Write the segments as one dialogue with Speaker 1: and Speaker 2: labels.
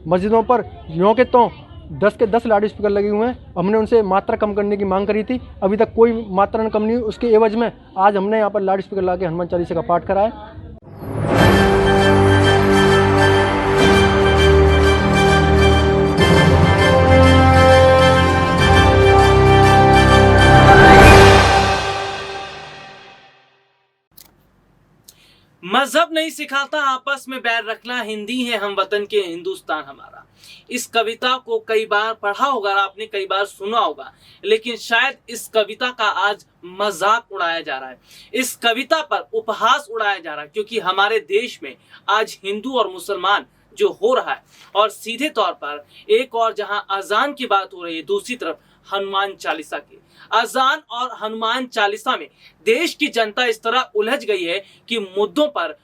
Speaker 1: मस्जिदों पर यों के तो 10 के 10 लाउड स्पीकर लगे हुए हैं। हमने उनसे मात्रा कम करने की मांग करी थी, अभी तक कोई मात्रा कम नहीं हुई। उसके एवज में आज हमने यहाँ पर लाउड स्पीकर ला के हनुमान चालीसा का पाठ कराया।
Speaker 2: मजहब नहीं सिखाता आपस में बैर रखना, हिंदी है हम वतन के हिंदुस्तान हमारा। इस कविता को कई बार पढ़ा होगा, आपने कई बार सुना होगा, लेकिन शायद इस कविता का आज मजाक उड़ाया जा रहा है, इस कविता पर उपहास उड़ाया जा रहा है, क्योंकि हमारे देश में आज हिंदू और मुसलमान जो हो रहा है, और सीधे तौर पर एक और जहां अजान की बात हो रही है, दूसरी तरफ हनुमान चालीसा की। अजान और हनुमान चालीसा में देश की जनता इस तरह उलझ गई है कि मुद्दों पर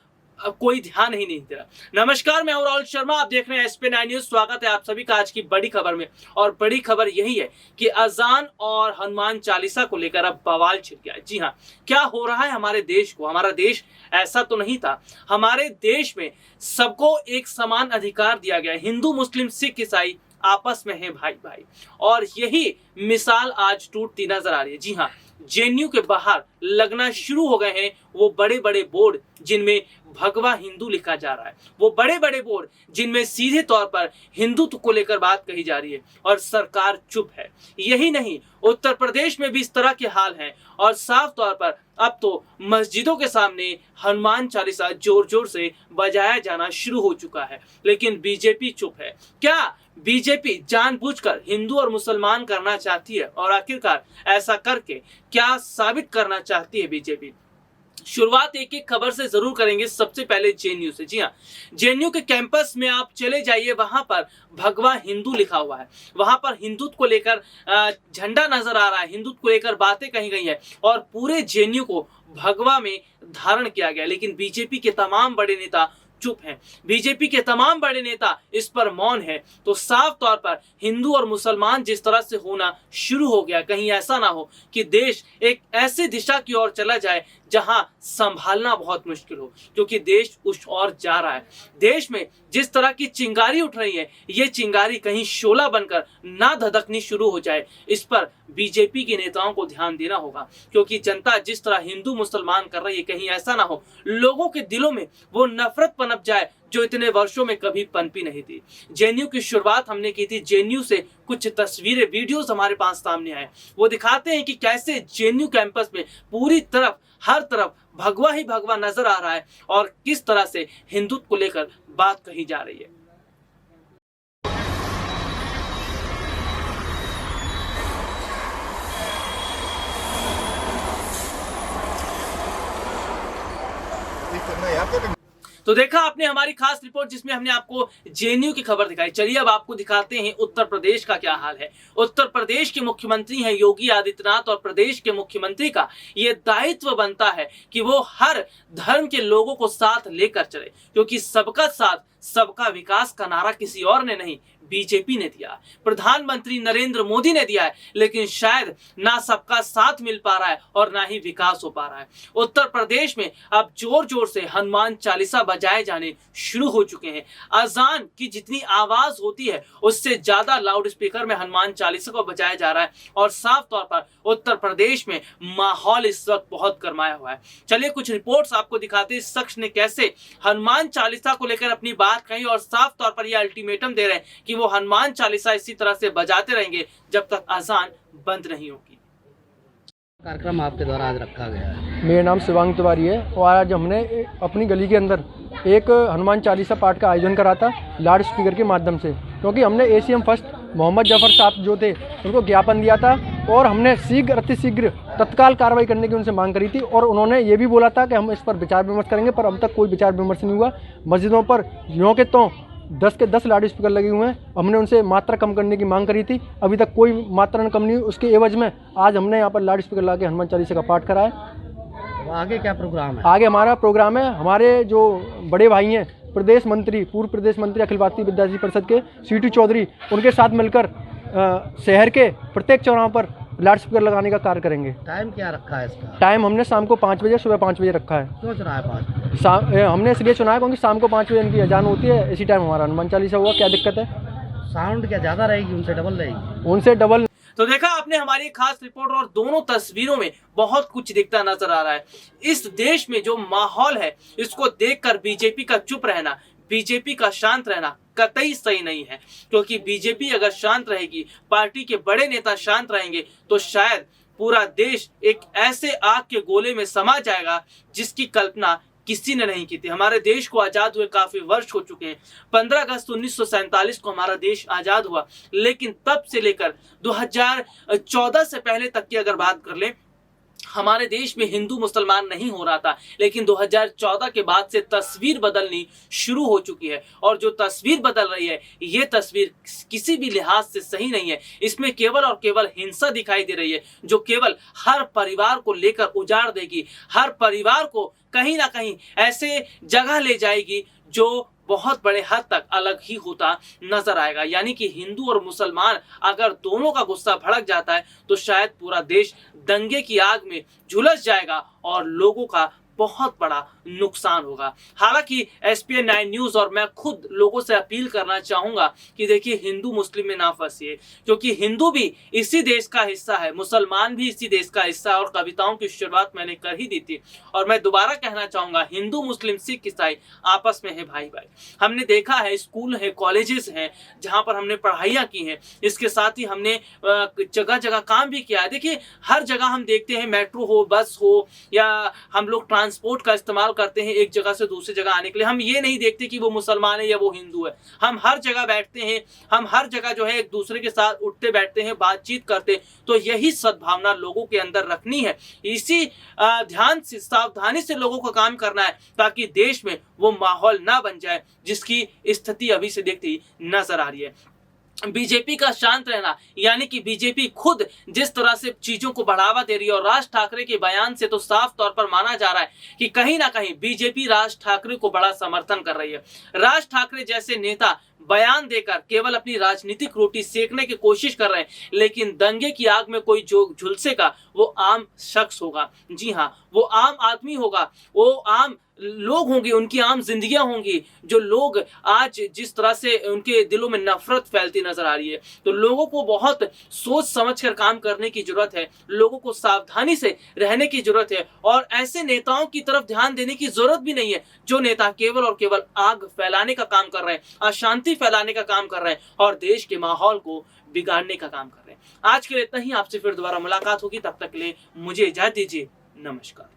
Speaker 2: कोई ध्यान ही नहीं दे रहा। नमस्कार, मैं हूं राहुल शर्मा, आप देख रहे हैं SP9 न्यूज। स्वागत है आप सभी का आज की बड़ी खबर में। और बड़ी खबर यही है कि अजान और हनुमान चालीसा को लेकर अब बवाल छिड़ गया है। जी हाँ, क्या हो रहा है हमारे देश को? हमारा देश ऐसा तो नहीं था। हमारे देश में सबको एक समान अधिकार दिया गया है। हिंदू, मुस्लिम, सिख, ईसाई आपस में है भाई भाई, और यही मिसाल आज टूटती नजर आ रही है। जी हाँ, JNU के बाहर लगना शुरू हो गए हैं वो बड़े बड़े बोर्ड जिनमें भगवा हिंदू लिखा जा रहा है, वो बड़े बड़े बोर्ड जिनमें सीधे तौर पर हिंदुत्व को लेकर बात कही जा रही है, और सरकार चुप है। यही नहीं, उत्तर प्रदेश में भी इस तरह के हाल हैं, और साफ तौर पर अब तो मस्जिदों के सामने हनुमान चालीसा जोर जोर से बजाया जाना शुरू हो चुका है, लेकिन बीजेपी चुप है। क्या बीजेपी जानबूझकर हिंदू और मुसलमान करना चाहती है? और आखिरकार ऐसा करके क्या साबित करना चाहती है बीजेपी? शुरुआत एक एक खबर से जरूर करेंगे। सबसे पहले JNU से। जी हाँ, JNU के कैंपस में आप चले जाइए, वहां पर भगवा हिंदू लिखा हुआ है, वहां पर हिंदुत्व को लेकर झंडा नजर आ रहा है, हिंदुत्व को लेकर बातें कही गई है, और पूरे JNU को भगवा में धारण किया गया। लेकिन बीजेपी के तमाम बड़े नेता चुप हैं, बीजेपी के तमाम बड़े नेता इस पर मौन है। तो साफ तौर पर हिंदू और मुसलमान जिस तरह से होना शुरू हो गया, कहीं ऐसा ना हो कि देश एक ऐसी दिशा की ओर चला जाए जहां संभालना बहुत मुश्किल हो, क्योंकि देश उस ओर जा रहा है। देश में जिस तरह की चिंगारी उठ रही है, ये चिंगारी कहीं शोला बनकर ना धधकनी शुरू हो जाए, इस पर बीजेपी के नेताओं को ध्यान देना होगा, क्योंकि जनता जिस तरह हिंदू मुसलमान कर रही है, कहीं ऐसा ना हो लोगों के दिलों में वो नफरत पनप जाए जो इतने वर्षों में कभी पनपी नहीं थी। JNU की शुरुआत हमने की थी, JNU से कुछ तस्वीरें, वीडियोस हमारे पास सामने आए, वो दिखाते हैं कि कैसे JNU कैंपस में पूरी तरफ, हर तरफ भगवा ही भगवा नजर आ रहा है, और किस तरह से हिंदुत्व को लेकर बात कही जा रही है। तो देखा आपने हमारी खास रिपोर्ट, जिसमें हमने आपको JNU की खबर दिखाई। चलिए अब आपको दिखाते हैं उत्तर प्रदेश का क्या हाल है। उत्तर प्रदेश के मुख्यमंत्री हैं योगी आदित्यनाथ, और प्रदेश के मुख्यमंत्री का ये दायित्व बनता है कि वो हर धर्म के लोगों को साथ लेकर चले, क्योंकि सबका साथ सबका विकास का नारा किसी और ने नहीं, बीजेपी ने दिया, प्रधानमंत्री नरेंद्र मोदी ने दिया है, लेकिन शायद ना सबका साथ मिल पा रहा है और ना ही विकास हो पा रहा है। उत्तर प्रदेश में अब जोर जोर से हनुमान चालीसा बजाए जाने शुरू हो चुके हैं। अजान की जितनी आवाज होती है उससे ज्यादा लाउड स्पीकर में हनुमान चालीसा को बजाया जा रहा है, और साफ तौर पर उत्तर प्रदेश में माहौल इस वक्त बहुत गरमाया हुआ है। चलिए कुछ रिपोर्ट्स आपको दिखाते हैं इस शख्स ने कैसे हनुमान चालीसा को लेकर अपनी बात कही, और साफ तौर पर यह अल्टीमेटम दे रहे हैं कि वो हनुमान चालीसा इसी तरह से बजाते रहेंगे जब तक अजान बंद नहीं होगी।
Speaker 3: कार्यक्रम आपके द्वारा आज रखा गया है।
Speaker 1: मेरा नाम शिवांग तिवारी है, और आज हमने अपनी गली के अंदर एक हनुमान चालीसा पाठ का आयोजन करा था लाउड स्पीकर के माध्यम से, क्योंकि हमने ACM फर्स्ट मोहम्मद जफर साहब जो थे उनको ज्ञापन दिया था, और हमने शीघ्र अतिशीघ्र तत्काल कार्रवाई करने की उनसे मांग करी थी, और उन्होंने ये भी बोला था कि हम इस पर विचार विमर्श करेंगे, पर अब तक कोई विचार विमर्श नहीं हुआ। मस्जिदों पर यों के तो 10 के 10 लाउड स्पीकर लगे हुए हैं। हमने उनसे मात्रा कम करने की मांग करी थी, अभी तक कोई मात्रा कम नहीं हुई। उसके एवज में आज हमने यहाँ पर लाउड स्पीकर ला के हनुमान चालीसा का पाठ कराया।
Speaker 3: तो आगे क्या प्रोग्राम है?
Speaker 1: आगे हमारा प्रोग्राम है, हमारे जो बड़े भाई हैं प्रदेश मंत्री, पूर्व प्रदेश मंत्री अखिल भारतीय विद्यार्थी परिषद के CT चौधरी, उनके साथ मिलकर शहर के प्रत्येक चौराहों पर लाउड स्पीकर लगाने का कार्य करेंगे।
Speaker 3: टाइम क्या रखा है इसका?
Speaker 1: टाइम हमने शाम को 5 बजे, सुबह 5 बजे रखा है।
Speaker 3: क्यों चुना है 5 बजे?
Speaker 1: हमने इसलिए चुना है क्योंकि शाम को 5 बजे इनकी अजान होती है, इसी टाइम हमारा हनुमान चालीसा हुआ। क्या दिक्कत है?
Speaker 3: साउंड क्या ज़्यादा रहेगी, उनसे डबल रहेगी?
Speaker 1: उनसे डबल।
Speaker 2: तो देखा आपने हमारी खास रिपोर्ट, और दोनों तस्वीरों में बहुत कुछ दिखता नजर आ रहा है। इस देश में जो माहौल है, इसको देखकर बीजेपी का चुप रहना, बीजेपी का शांत रहना कतई सही नहीं है। क्योंकि बीजेपी अगर शांत रहेगी, पार्टी के बड़े नेता शांत रहेंगे, तो शायद पूरा देश एक ऐसे आग के गोले में समा जाएगा जिसकी कल्पना किसी ने नहीं की थी। हमारे देश को आजाद हुए काफी वर्ष हो चुके हैं। 15 अगस्त 1947 को हमारा देश आजाद हुआ, लेकिन तब से लेकर 2014 से पहले तक की अगर बात कर लें, हमारे देश में हिंदू मुसलमान नहीं हो रहा था। लेकिन 2014 के बाद से तस्वीर बदलनी शुरू हो चुकी है, और जो तस्वीर बदल रही है, ये तस्वीर किसी भी लिहाज से सही नहीं है। इसमें केवल और केवल हिंसा दिखाई दे रही है, जो केवल हर परिवार को लेकर उजाड़ देगी, हर परिवार को कहीं ना कहीं ऐसे जगह ले जाएगी जो बहुत बड़े हद तक अलग ही होता नजर आएगा। यानी कि हिंदू और मुसलमान अगर दोनों का गुस्सा भड़क जाता है, तो शायद पूरा देश दंगे की आग में झुलस जाएगा और लोगों का बहुत बड़ा नुकसान होगा। हालांकि SPN 9 न्यूज और मैं खुद लोगों से अपील करना चाहूंगा कि देखिए, हिंदू मुस्लिम में ना फंसिए, क्योंकि हिंदू भी इसी देश का हिस्सा है, मुसलमान भी इसी देश का हिस्सा है। और कविताओं की शुरुआत मैंने कर ही दी थी, और मैं दोबारा कहना चाहूंगा, हिंदू मुस्लिम सिख ईसाई आपस में है भाई भाई। हमने देखा है, स्कूल है, कॉलेजेस हैं, जहां पर हमने पढ़ाइयाँ की हैं। इसके साथ ही हमने जगह जगह काम भी किया है। देखिए, हर जगह हम देखते हैं, मेट्रो हो, बस हो, या हम लोग ट्रांसपोर्ट का इस्तेमाल करते हैं एक जगह से दूसरी जगह आने के लिए, हम ये नहीं देखते कि वो मुसलमान है या वो हिंदू है। हम हर जगह बैठते हैं, हम हर जगह जो है एक दूसरे के साथ उठते बैठते हैं, बातचीत करते हैं। तो यही सद्भावना लोगों के अंदर रखनी है, इसी ध्यान से, सावधानी से लोगों को काम करना है, ताकि देश में वो माहौल ना बन जाए जिसकी स्थिति अभी से देखती नजर आ रही है। बीजेपी का शांत रहना, यानी कि बीजेपी खुद जिस तरह से चीजों को बढ़ावा दे रही है, और राज ठाकरे के बयान से तो साफ तौर पर माना जा रहा है कि कहीं ना कहीं बीजेपी राज ठाकरे को बड़ा समर्थन कर रही है। राज ठाकरे जैसे नेता बयान देकर केवल अपनी राजनीतिक रोटी सेकने की कोशिश कर रहे हैं, लेकिन दंगे की आग में कोई जो झुलसेगा वो आम शख्स होगा। जी हाँ, वो आम आदमी होगा, वो आम लोग होंगे, उनकी आम जिंदगियां होंगी। जो लोग आज जिस तरह से उनके दिलों में नफरत फैलती नजर आ रही है, तो लोगों को बहुत सोच समझकर काम करने की जरूरत है, लोगों को सावधानी से रहने की जरूरत है, और ऐसे नेताओं की तरफ ध्यान देने की जरूरत भी नहीं है जो नेता केवल और केवल आग फैलाने का काम कर रहे हैं, अशांति फैलाने का काम कर रहे हैं, और देश के माहौल को बिगाड़ने का काम कर रहे हैं। आज के लिए इतना ही। आपसे फिर दोबारा मुलाकात होगी, तब तक के लिए मुझे इजाजत दीजिए। नमस्कार।